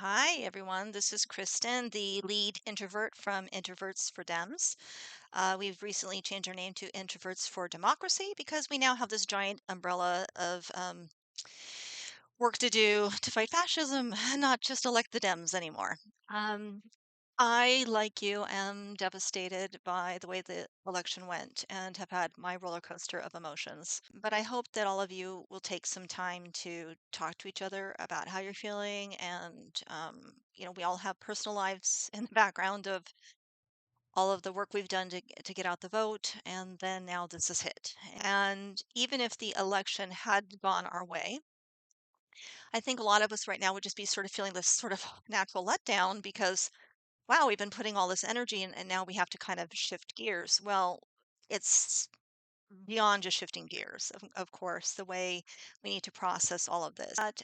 Hi, everyone. This is Kristen, the lead introvert from Introverts for Dems. We've recently changed our name to Introverts for Democracy because we now have this giant umbrella of work to do to fight fascism, not just elect the Dems anymore. Um, I, like you, am devastated by the way the election went and have had my roller coaster of emotions. But I hope that all of you will take some time to talk to each other about how you're feeling. And, we all have personal lives in the background of all of the work we've done to get out the vote. And then now this has hit. And even if the election had gone our way, I think a lot of us right now would just be sort of feeling this sort of natural letdown because wow, we've been putting all this energy in, and now we have to kind of shift gears. Well, it's beyond just shifting gears, of course, the way we need to process all of this. But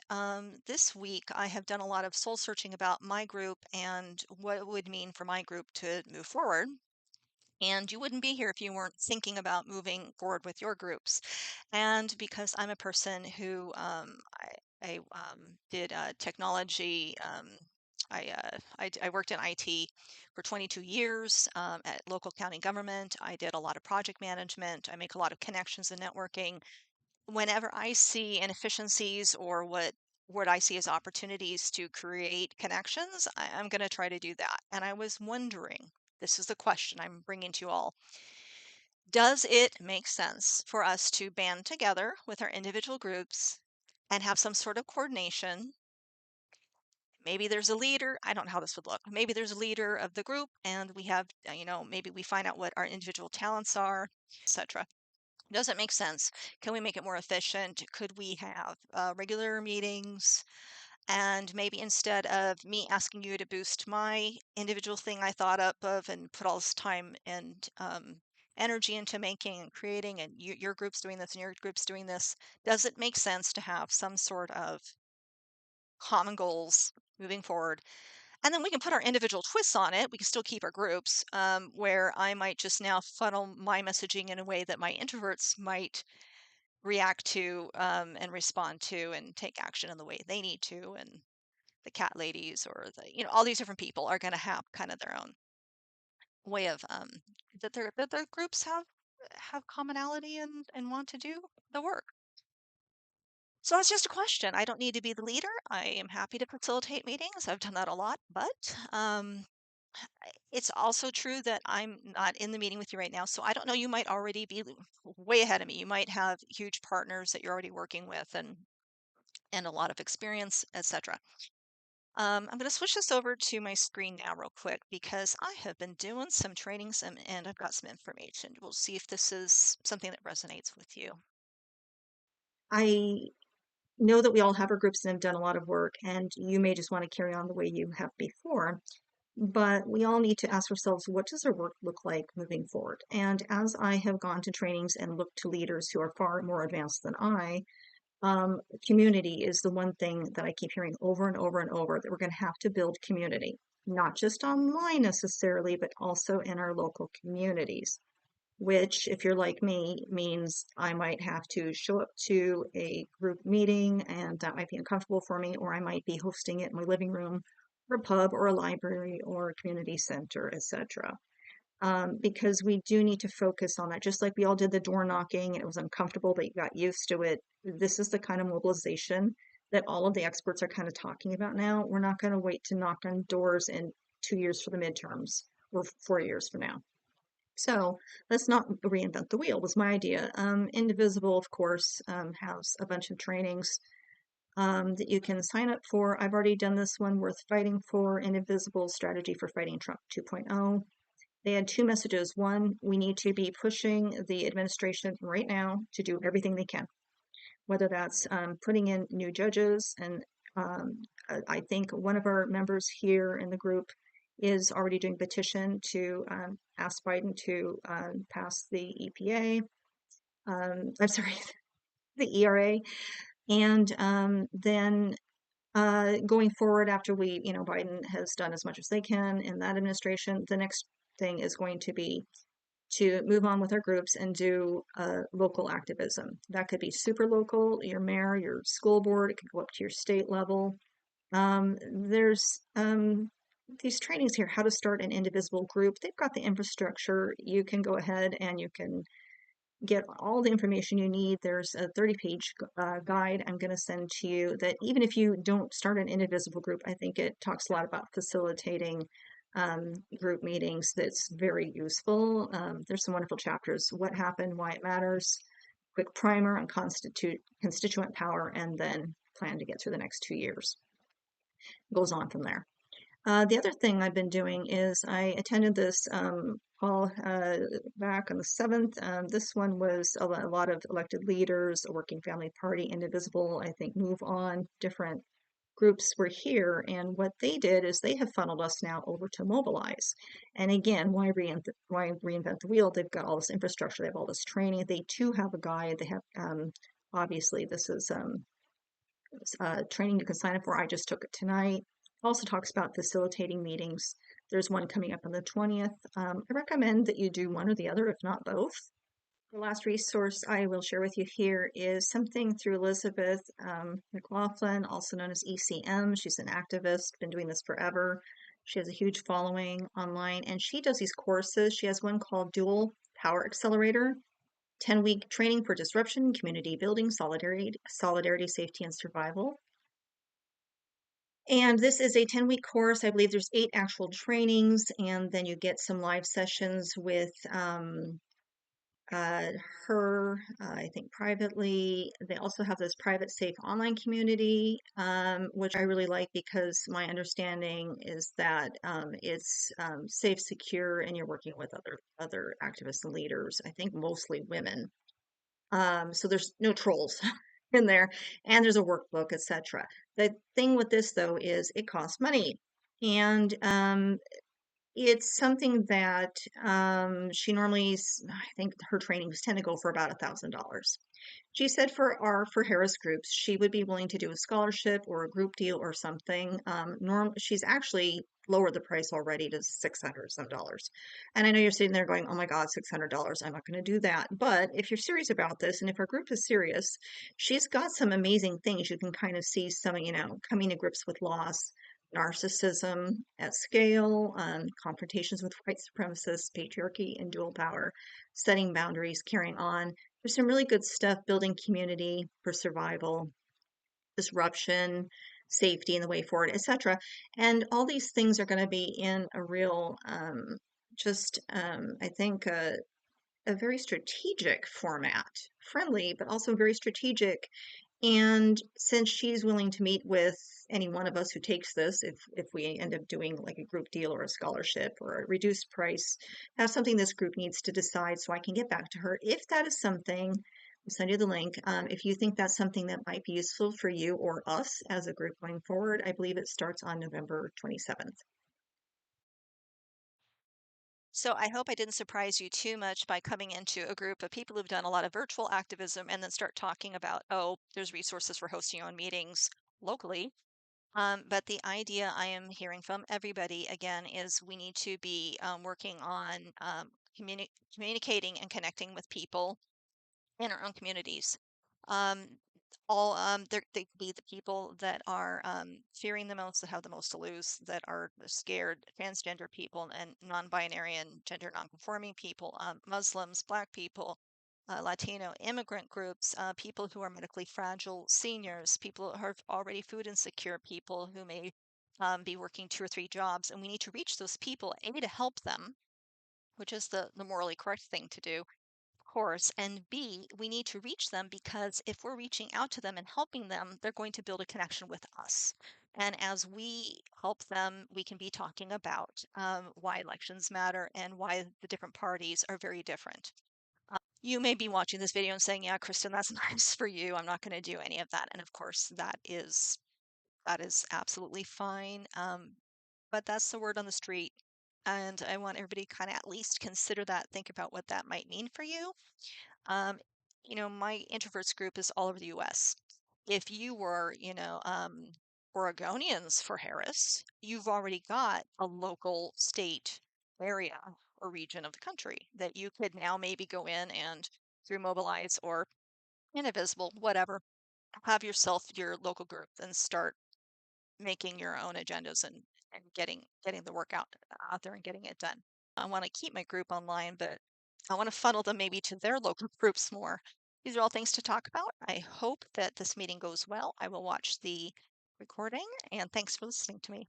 this week, I have done a lot of soul searching about my group and what it would mean for my group to move forward. And you wouldn't be here if you weren't thinking about moving forward with your groups. And because I'm a person who I did technology, I worked in IT for 22 years at local county government. I did a lot of project management. I make a lot of connections and networking. Whenever I see inefficiencies or what I see as opportunities to create connections, I'm going to try to do that. And I was wondering, this is the question I'm bringing to you all. Does it make sense for us to band together with our individual groups and have some sort of coordination? Maybe there's a leader. I don't know how this would look. Maybe there's a leader of the group, and we have, maybe we find out what our individual talents are, etc. Does it make sense? Can we make it more efficient? Could we have regular meetings? And maybe instead of me asking you to boost my individual thing I thought up of and put all this time and energy into making and creating, and your group's doing this and your group's doing this, does it make sense to have some sort of common goals moving forward? And then we can put our individual twists on it. We can still keep our groups, where I might just now funnel my messaging in a way that my introverts might react to and respond to and take action in the way they need to. And the cat ladies or all these different people are going to have kind of their own way of that their groups have commonality and want to do the work. So that's just a question. I don't need to be the leader. I am happy to facilitate meetings. I've done that a lot, but it's also true that I'm not in the meeting with you right now. So I don't know, you might already be way ahead of me. You might have huge partners that you're already working with and a lot of experience, etc. I'm going to switch this over to my screen now real quick because I have been doing some trainings and I've got some information. We'll see if this is something that resonates with you. I know that we all have our groups and have done a lot of work, and you may just want to carry on the way you have before, but we all need to ask ourselves, what does our work look like moving forward? And as I have gone to trainings and looked to leaders who are far more advanced than I, community is the one thing that I keep hearing over and over and over, that we're going to have to build community, not just online necessarily, but also in our local communities, which, if you're like me, means I might have to show up to a group meeting and that might be uncomfortable for me, or I might be hosting it in my living room or a pub or a library or a community center, etc. Because we do need to focus on that. Just like we all did the door knocking and it was uncomfortable, but you got used to it. This is the kind of mobilization that all of the experts are kind of talking about now. We're not going to wait to knock on doors in 2 years for the midterms or 4 years from now. So let's not reinvent the wheel, was my idea. Indivisible, of course, has a bunch of trainings that you can sign up for. I've already done this one, Worth Fighting For, Indivisible Strategy for Fighting Trump 2.0. They had two messages. One, we need to be pushing the administration right now to do everything they can, whether that's putting in new judges. And I think one of our members here in the group is already doing petition to ask Biden to pass the EPA. I'm sorry, the ERA. And then going forward, after Biden has done as much as they can in that administration, the next thing is going to be to move on with our groups and do local activism. That could be super local, your mayor, your school board, it could go up to your state level. There's these trainings here, how to start an indivisible group. They've got the infrastructure. You can go ahead and you can get all the information you need. There's a 30-page guide I'm going to send to you that even if you don't start an indivisible group, I think it talks a lot about facilitating group meetings that's very useful. There's some wonderful chapters, what happened, why it matters, quick primer on constituent power, and then plan to get through the next 2 years. Goes on from there. The other thing I've been doing is I attended this call back on the 7th. This one was a lot of elected leaders, a Working Family Party, Indivisible, I think Move On, different groups were here. And what they did is they have funneled us now over to Mobilize. And again, why reinvent the wheel? They've got all this infrastructure, they have all this training. They too have a guide. They have, obviously, this is training you can sign up for. I just took it tonight. Also talks about facilitating meetings. There's one coming up on the 20th. I recommend that you do one or the other, if not both. The last resource I will share with you here is something through Elizabeth McLaughlin, also known as ECM. She's an activist, been doing this forever. She has a huge following online, and she does these courses. She has one called Dual Power Accelerator, 10-week training for disruption, community building, solidarity, safety, and survival. And this is a 10-week course. I believe there's 8 actual trainings, and then you get some live sessions with uh, her, I think privately. They also have this private, safe online community, which I really like because my understanding is that it's safe, secure, and you're working with other activists and leaders. I think mostly women. So there's no trolls in there, and there's a workbook, etc. The thing with this though is it costs money, and it's something that she normally, I think her trainings tend to go for about $1,000. She said for Harris groups, she would be willing to do a scholarship or a group deal or something. She's actually lowered the price already to $600 some dollars. And I know you're sitting there going, "Oh my God, $600! I'm not going to do that." But if you're serious about this, and if our group is serious, she's got some amazing things. You can kind of see some, coming to grips with loss, narcissism at scale, confrontations with white supremacists, patriarchy, and dual power, setting boundaries, carrying on. There's some really good stuff, building community for survival, disruption, safety, and the way forward, etc. And all these things are going to be in a real, I think, a very strategic format, friendly, but also very strategic. And since she's willing to meet with any one of us who takes this, if we end up doing like a group deal or a scholarship or a reduced price, that's something this group needs to decide so I can get back to her. If that is something, I'll send you the link. If you think that's something that might be useful for you or us as a group going forward, I believe it starts on November 27th. So I hope I didn't surprise you too much by coming into a group of people who've done a lot of virtual activism and then start talking about, oh, there's resources for hosting your own meetings locally. But the idea I am hearing from everybody again is we need to be working on communicating and connecting with people in our own communities. Um, they could be the people that are fearing the most, that have the most to lose, that are scared, transgender people and non-binary and gender non-conforming people, Muslims, Black people, Latino immigrant groups, people who are medically fragile, seniors, people who are already food insecure, people who may be working 2 or 3 jobs, and we need to reach those people, A, to help them, which is the morally correct thing to do, course, and B, we need to reach them because if we're reaching out to them and helping them, they're going to build a connection with us. And as we help them, we can be talking about why elections matter and why the different parties are very different. You may be watching this video and saying, "Yeah, Kristen, that's nice for you. I'm not going to do any of that." And of course, that is absolutely fine. But that's the word on the street. And I want everybody to kind of at least consider that, think about what that might mean for you. Um, my introverts group is all over the US. If you were, Oregonians for Harris, you've already got a local state area or region of the country that you could now maybe go in and through Mobilize or Indivisible, whatever, have yourself your local group and start. making your own agendas and getting the work out there and getting it done. I want to keep my group online, but I want to funnel them maybe to their local groups more. These are all things to talk about. I hope that this meeting goes well. I will watch the recording, and thanks for listening to me.